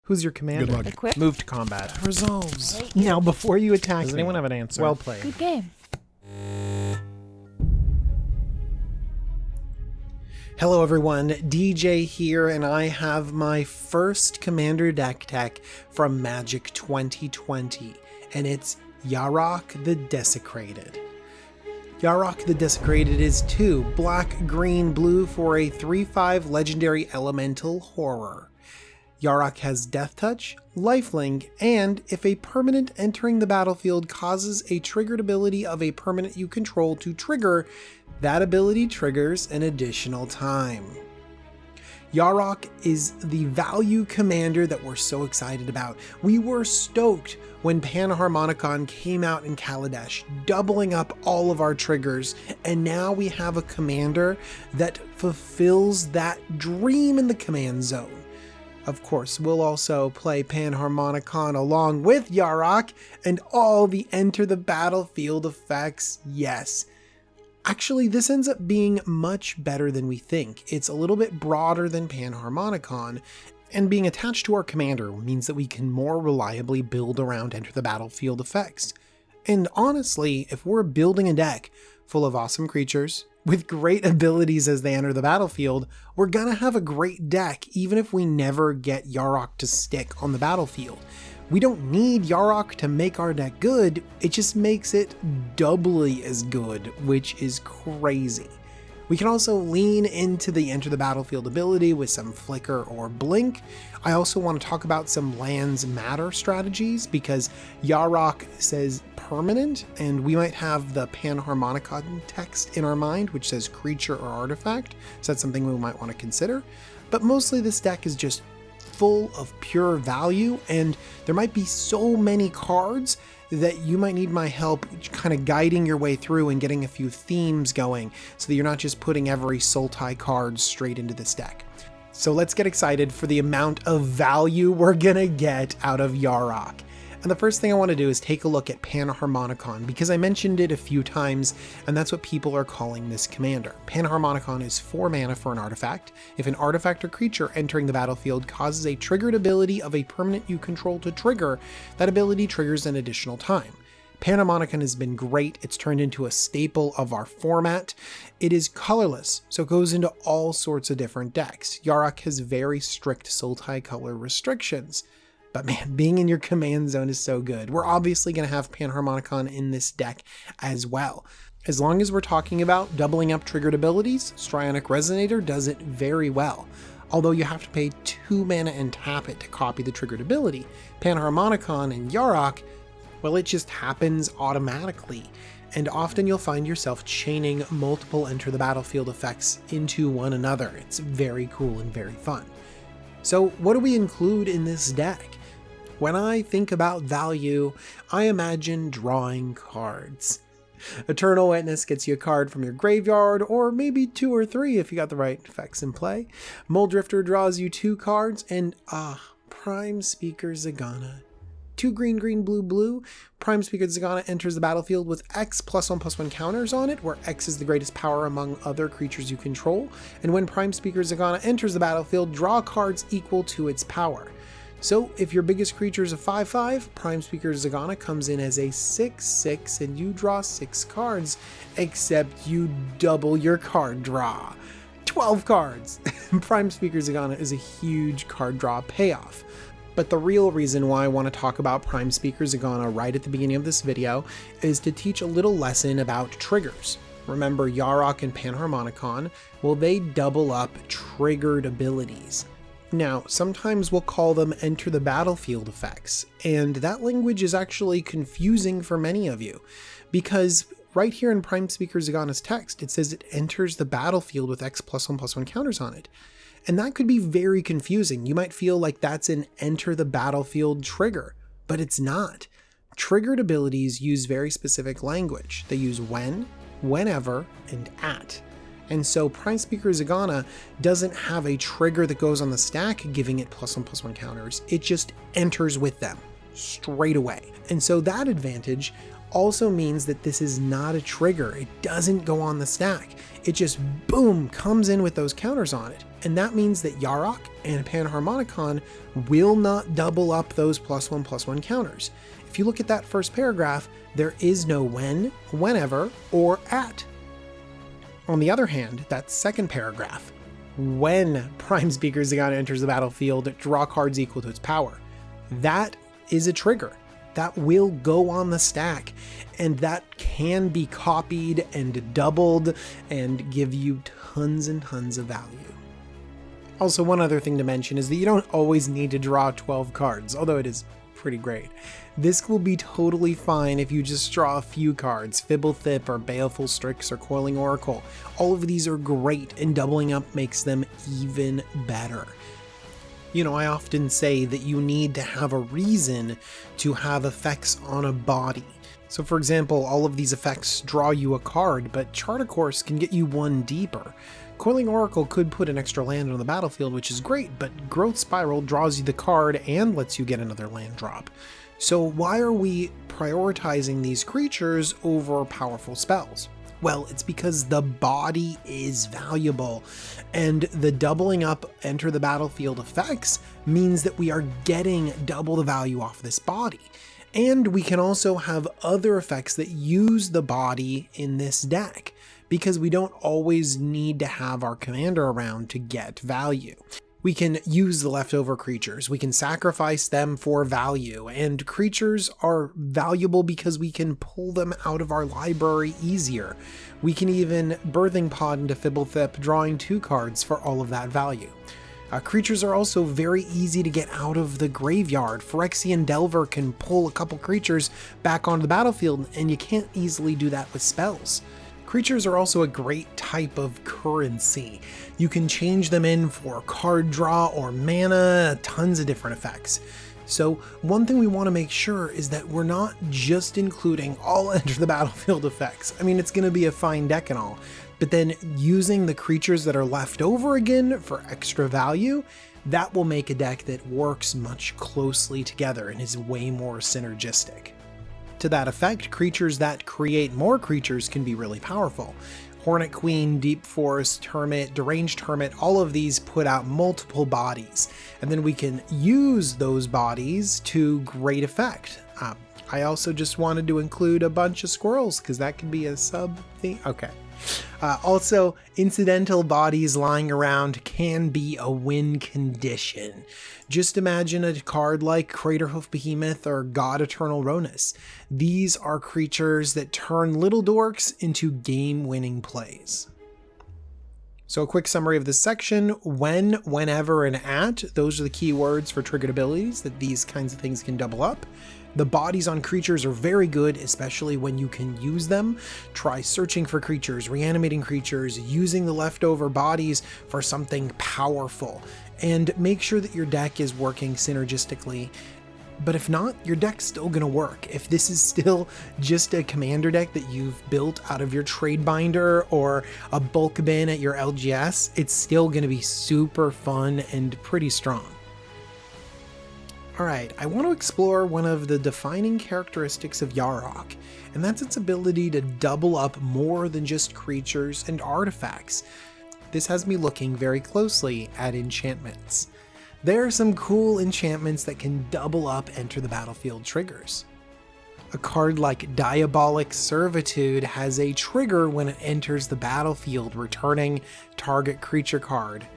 Who's your commander? Good luck. Equip. Move to combat. Resolves. Now, before you attack Does me, anyone have an answer? well played. Good game. Hello everyone, DJ here, and I have my first Commander deck tech from Magic 2020, and it's Yarok the Desecrated. Yarok the Desecrated is 2 black, green, blue for a 3/5 legendary elemental horror. Yarok has Death Touch, Lifelink, and if a permanent entering the battlefield causes a triggered ability of a permanent you control to trigger, that ability triggers an additional time. Yarok is the value commander that we're so excited about. We were stoked when Panharmonicon came out in Kaladesh, doubling up all of our triggers, and now we have a commander that fulfills that dream in the command zone. Of course, we'll also play Panharmonicon along with Yarok and all the enter the battlefield effects, yes. Actually, this ends up being much better than we think. It's a little bit broader than Panharmonicon, and being attached to our commander means that we can more reliably build around enter the battlefield effects. And honestly, if we're building a deck full of awesome creatures with great abilities as they enter the battlefield, we're gonna have a great deck even if we never get Yarok to stick on the battlefield. We don't need Yarok to make our deck good, it just makes it doubly as good, which is crazy. We can also lean into the enter the battlefield ability with some flicker or blink. I also want to talk about some lands matter strategies because Yarok says permanent and we might have the Panharmonicon text in our mind which says creature or artifact, so that's something we might want to consider. But mostly this deck is just full of pure value, and there might be so many cards that you might need my help kind of guiding your way through and getting a few themes going so that you're not just putting every Sultai card straight into this deck. So let's get excited for the amount of value we're gonna get out of Yarok. And the first thing I want to do is take a look at Panharmonicon because I mentioned it a few times and that's what people are calling this commander. Panharmonicon is 4 mana for an artifact. If an artifact or creature entering the battlefield causes a triggered ability of a permanent you control to trigger, that ability triggers an additional time. Panharmonicon has been great. It's turned into a staple of our format. It is colorless, so it goes into all sorts of different decks. Yarok has very strict Sultai color restrictions. But man, being in your command zone is so good. We're obviously going to have Panharmonicon in this deck as well. As long as we're talking about doubling up triggered abilities, Strionic Resonator does it very well. Although you have to pay 2 mana and tap it to copy the triggered ability. Panharmonicon and Yarok, well, it just happens automatically. And often you'll find yourself chaining multiple enter the battlefield effects into one another. It's very cool and very fun. So what do we include in this deck? When I think about value, I imagine drawing cards. Eternal Witness gets you a card from your graveyard, or maybe 2 or 3 if you got the right effects in play. Muldrifter draws you 2 cards, and Prime Speaker Zagana. 2 green, green, blue, blue. Prime Speaker Zagana enters the battlefield with X +1/+1 counters on it, where X is the greatest power among other creatures you control. And when Prime Speaker Zagana enters the battlefield, draw cards equal to its power. So if your biggest creature is a 5/5, Prime Speaker Zagana comes in as a 6/6 and you draw 6 cards, except you double your card draw. 12 cards! Prime Speaker Zagana is a huge card draw payoff. But the real reason why I want to talk about Prime Speaker Zagana right at the beginning of this video is to teach a little lesson about triggers. Remember Yarok and Panharmonicon, well, they double up triggered abilities. Now, sometimes we'll call them enter the battlefield effects, and that language is actually confusing for many of you, because right here in Prime Speaker Zagana's text, it says it enters the battlefield with X +1/+1 counters on it. And that could be very confusing. You might feel like that's an enter the battlefield trigger, but it's not. Triggered abilities use very specific language. They use when, whenever, and at. And so Prime Speaker Zagana doesn't have a trigger that goes on the stack giving it +1/+1 counters. It just enters with them straight away. And so that advantage also means that this is not a trigger. It doesn't go on the stack. It just boom comes in with those counters on it. And that means that Yarok and Panharmonicon will not double up those +1/+1 counters. If you look at that first paragraph, there is no when, whenever, or at. On the other hand, that second paragraph, when Prime Speaker Zagana enters the battlefield, draw cards equal to its power. That is a trigger. That will go on the stack, and that can be copied and doubled and give you tons and tons of value. Also, one other thing to mention is that you don't always need to draw 12 cards, although it is pretty great. This will be totally fine if you just draw a few cards, Fibblethip or Baleful Strix or Coiling Oracle. All of these are great, and doubling up makes them even better. You know, I often say that you need to have a reason to have effects on a body. So for example, all of these effects draw you a card, but Chart a Course can get you one deeper. Coiling Oracle could put an extra land on the battlefield, which is great, but Growth Spiral draws you the card and lets you get another land drop. So why are we prioritizing these creatures over powerful spells? Well, it's because the body is valuable, and the doubling up enter the battlefield effects means that we are getting double the value off this body. And we can also have other effects that use the body in this deck, because we don't always need to have our commander around to get value. We can use the leftover creatures, we can sacrifice them for value, and creatures are valuable because we can pull them out of our library easier. We can even Birthing Pod into Fibblethip, drawing 2 cards for all of that value. Creatures are also very easy to get out of the graveyard. Phyrexian Delver can pull a couple creatures back onto the battlefield, and you can't easily do that with spells. Creatures are also a great type of currency. You can change them in for card draw or mana, tons of different effects. So one thing we want to make sure is that we're not just including all enter the battlefield effects. I mean, it's going to be a fine deck and all, but then using the creatures that are left over again for extra value, that will make a deck that works much closely together and is way more synergistic. To that effect, creatures that create more creatures can be really powerful. Hornet Queen, Deep Forest, Hermit, Deranged Hermit, all of these put out multiple bodies, and then we can use those bodies to great effect. I also just wanted to include a bunch of squirrels, because that could be a sub-theme. Okay. Also, incidental bodies lying around can be a win condition. Just imagine a card like Craterhoof Behemoth or God Eternal Ronus. These are creatures that turn little dorks into game-winning plays. So a quick summary of this section: when, whenever, and at, those are the key words for triggered abilities that these kinds of things can double up. The bodies on creatures are very good, especially when you can use them. Try searching for creatures, reanimating creatures, using the leftover bodies for something powerful, and make sure that your deck is working synergistically. But if not, your deck's still going to work. If this is still just a commander deck that you've built out of your trade binder or a bulk bin at your LGS, it's still going to be super fun and pretty strong. Alright, I want to explore one of the defining characteristics of Yarok, and that's its ability to double up more than just creatures and artifacts. This has me looking very closely at enchantments. There are some cool enchantments that can double up enter the battlefield triggers. A card like Diabolic Servitude has a trigger when it enters the battlefield, returning target creature card.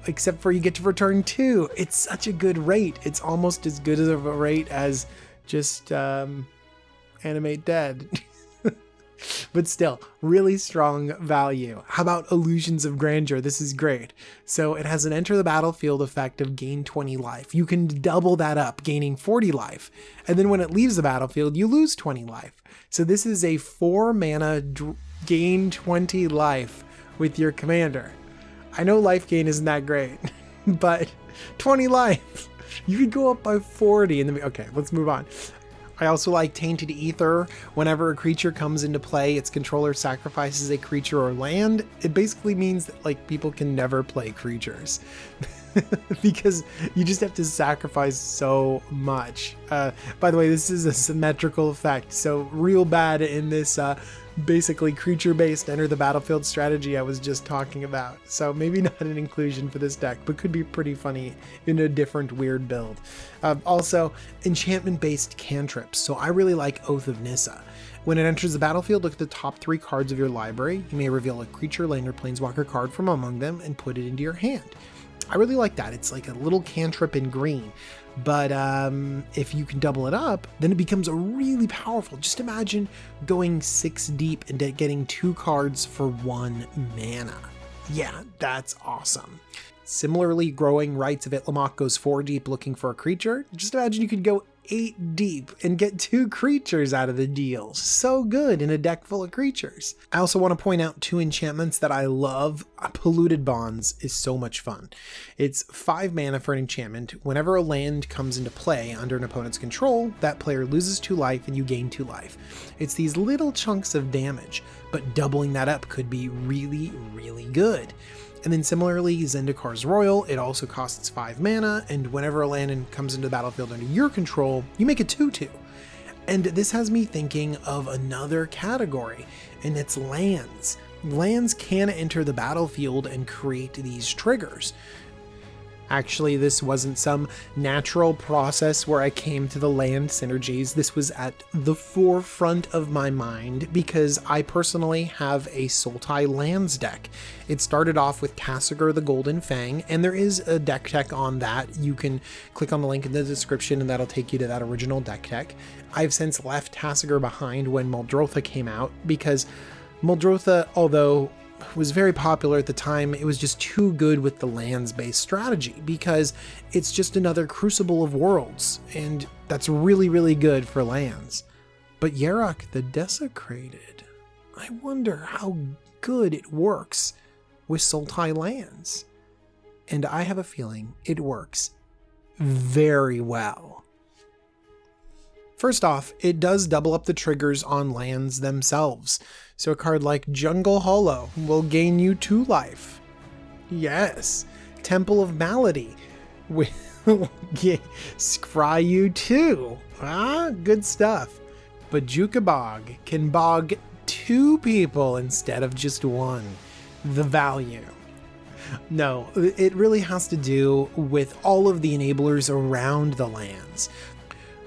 Except for you get to return 2. It's such a good rate. It's almost as good of a rate as just Animate Dead. But still, really strong value. How about Illusions of Grandeur? This is great. So it has an enter the battlefield effect of gain 20 life. You can double that up, gaining 40 life. And then when it leaves the battlefield, you lose 20 life. So this is a 4 mana gain 20 life with your commander. I know life gain isn't that great, but 20 life. You could go up by 40 and then, okay, let's move on. I also like Tainted Ether. Whenever a creature comes into play, its controller sacrifices a creature or land. It basically means that like people can never play creatures because you just have to sacrifice so much. By the way, this is a symmetrical effect, so real bad in this basically creature-based enter the battlefield strategy I was just talking about. So maybe not an inclusion for this deck, but could be pretty funny in a different weird build. Also, enchantment-based cantrips. So I really like Oath of Nissa. When it enters the battlefield, look at the top 3 cards of your library. You may reveal a creature, land, or planeswalker card from among them and put it into your hand. I really like that. It's like a little cantrip in green. But if you can double it up, then it becomes a really powerful. Just imagine going 6 deep and getting 2 cards for 1 mana. Yeah, that's awesome. Similarly, Growing Rites of Itlimoc goes 4 deep looking for a creature. Just imagine you could go 8 deep and get 2 creatures out of the deal. So good in a deck full of creatures. I also want to point out 2 enchantments that I love. Polluted Bonds is so much fun. It's 5 mana for an enchantment. Whenever a land comes into play under an opponent's control, that player loses 2 life and you gain 2 life. It's these little chunks of damage, but doubling that up could be really, really good. And then similarly, Zendikar's Royal, it also costs 5 mana, and whenever a land comes into the battlefield under your control, you make it 2/2. And this has me thinking of another category, and it's lands. Lands can enter the battlefield and create these triggers. Actually, this wasn't some natural process where I came to the land synergies. This was at the forefront of my mind because I personally have a Sultai lands deck. It started off with Tasigur the Golden Fang, and there is a deck tech on that. You can click on the link in the description and that'll take you to that original deck tech. I've since left Tasigur behind when Muldrotha came out because Muldrotha, although was very popular at the time, it was just too good with the lands-based strategy because it's just another Crucible of Worlds, and that's really, really good for lands. But Yarok the Desecrated, I wonder how good it works with Sultai lands. And I have a feeling it works very well. First off, it does double up the triggers on lands themselves. So a card like Jungle Hollow will gain you 2 life. Yes, Temple of Malady will scry you 2. Good stuff. But Juka Bog can bog 2 people instead of just 1. The value. No, it really has to do with all of the enablers around the lands.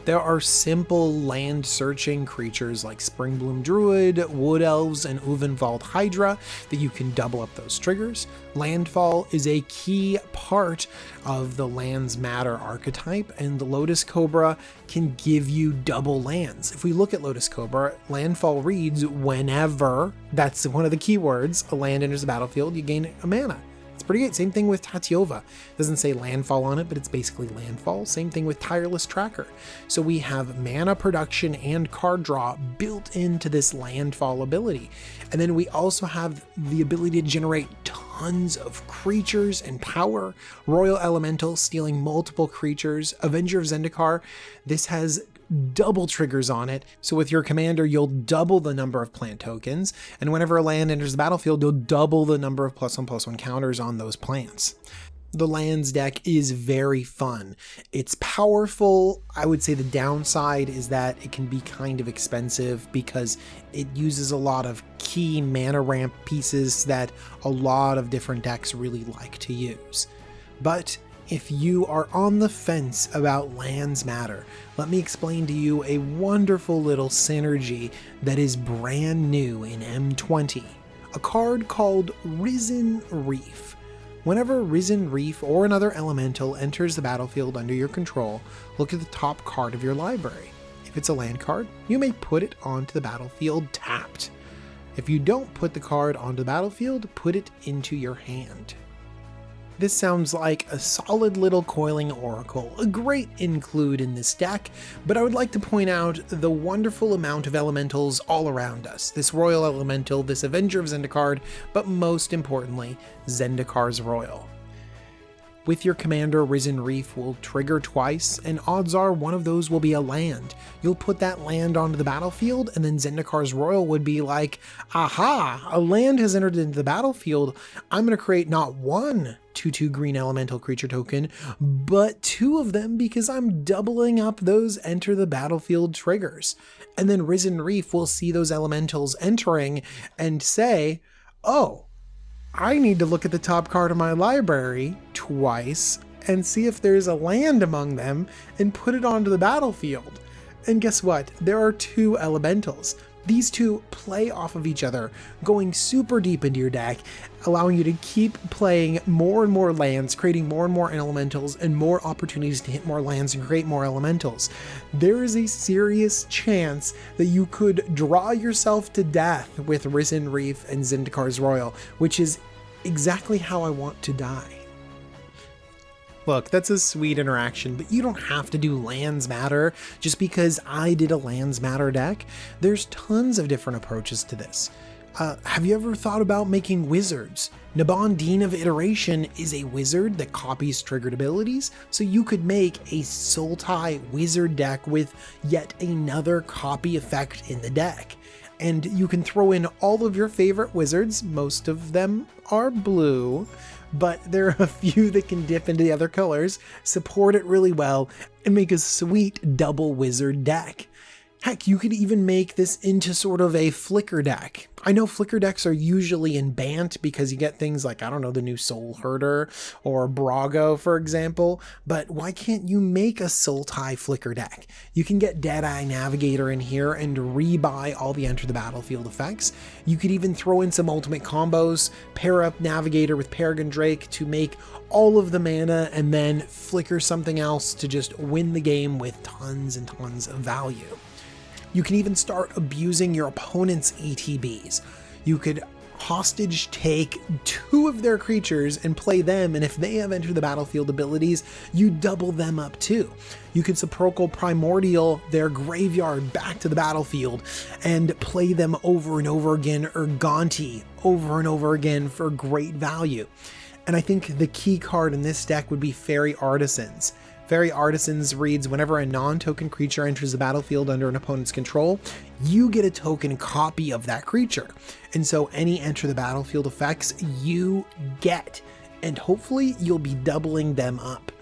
There are simple land-searching creatures like Springbloom Druid, Wood Elves, and Uvenwald Hydra that you can double up those triggers. Landfall is a key part of the Lands Matter archetype, and the Lotus Cobra can give you double lands. If we look at Lotus Cobra, landfall reads whenever, that's one of the keywords, a land enters the battlefield, you gain a mana. It's pretty good. Same thing with Tatyova. It doesn't say landfall on it, but it's basically landfall. Same thing with Tireless Tracker. So we have mana production and card draw built into this landfall ability. And then we also have the ability to generate tons of creatures and power. Royal Elemental stealing multiple creatures. Avenger of Zendikar. This has double triggers on it, so with your commander you'll double the number of plant tokens, and whenever a land enters the battlefield you'll double the number of +1/+1 counters on those plants. The lands deck is very fun. It's powerful. I would say the downside is that it can be kind of expensive because it uses a lot of key mana ramp pieces that a lot of different decks really like to use. But if you are on the fence about Lands Matter, let me explain to you a wonderful little synergy that is brand new in M20. A card called Risen Reef. Whenever Risen Reef or another elemental enters the battlefield under your control, look at the top card of your library. If it's a land card, you may put it onto the battlefield tapped. If you don't put the card onto the battlefield, put it into your hand. This sounds like a solid little Coiling Oracle, a great include in this deck, but I would like to point out the wonderful amount of elementals all around us. This Royal Elemental, this Avenger of Zendikar, but most importantly, Zendikar's Royal. With your commander, Risen Reef will trigger twice, and odds are one of those will be a land. You'll put that land onto the battlefield, and then Zendikar's Royal would be like, aha, a land has entered into the battlefield. I'm going to create not 1, 2/2 green elemental creature token, but 2 of them because I'm doubling up those enter the battlefield triggers. And then Risen Reef will see those elementals entering and say, oh, I need to look at the top card of my library twice and see if there's a land among them and put it onto the battlefield. And guess what? There are 2 elementals. These 2 play off of each other, going super deep into your deck, allowing you to keep playing more and more lands, creating more and more elementals, and more opportunities to hit more lands and create more elementals. There is a serious chance that you could draw yourself to death with Risen Reef and Zyndakar's Royal, which is exactly how I want to die. Look, that's a sweet interaction, but you don't have to do Lands Matter just because I did a Lands Matter deck. There's tons of different approaches to this. Have you ever thought about making wizards? Naban, Dean of Iteration is a wizard that copies triggered abilities, so you could make a Sultai wizard deck with yet another copy effect in the deck. And you can throw in all of your favorite wizards, most of them are blue, but there are a few that can dip into the other colors, support it really well, and make a sweet double wizard deck. Heck, you could even make this into sort of a flicker deck. I know flicker decks are usually in Bant because you get things like, I don't know, the new Soul Herder or Brago, for example, but why can't you make a Sultai flicker deck? You can get Deadeye Navigator in here and rebuy all the Enter the Battlefield effects. You could even throw in some ultimate combos, pair up Navigator with Peregrine Drake to make all of the mana and then flicker something else to just win the game with tons and tons of value. You can even start abusing your opponent's ETBs. You could hostage take 2 of their creatures and play them, and if they have Enter the Battlefield abilities, you double them up too. You could Sepulchral Primordial their graveyard back to the battlefield and play them over and over again, or Gonti over and over again for great value. And I think the key card in this deck would be Fairy Artisans. Fairy Artisans reads, whenever a non-token creature enters the battlefield under an opponent's control, you get a token copy of that creature. And so any Enter the Battlefield effects you get, and hopefully you'll be doubling them up.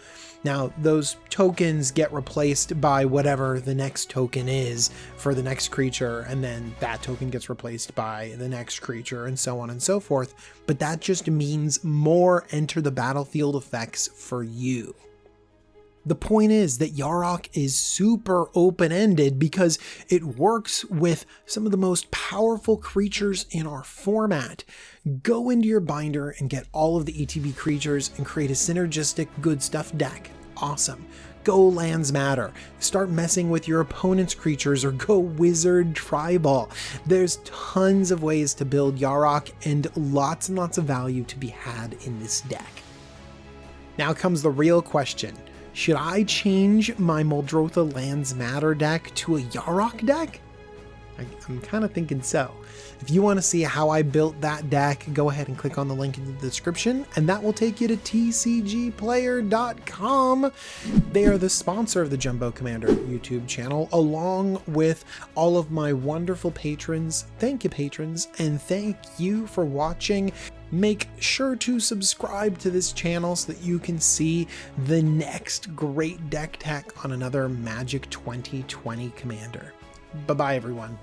Now, those tokens get replaced by whatever the next token is for the next creature, and then that token gets replaced by the next creature, and so on and so forth. But that just means more Enter the Battlefield effects for you. The point is that Yarok is super open-ended because it works with some of the most powerful creatures in our format. Go into your binder and get all of the ETB creatures and create a synergistic good stuff deck. Awesome. Go Lands Matter. Start messing with your opponent's creatures, or go Wizard Tribal. There's tons of ways to build Yarok and lots of value to be had in this deck. Now comes the real question. Should I change my Muldrotha Lands Matter deck to a Yarok deck? I'm kind of thinking so. If you want to see how I built that deck, go ahead and click on the link in the description, and that will take you to tcgplayer.com. They are the sponsor of the Jumbo Commander YouTube channel, along with all of my wonderful patrons. Thank you, patrons, and thank you for watching. Make sure to subscribe to this channel so that you can see the next great deck tech on another Magic 2020 Commander. Bye-bye, everyone.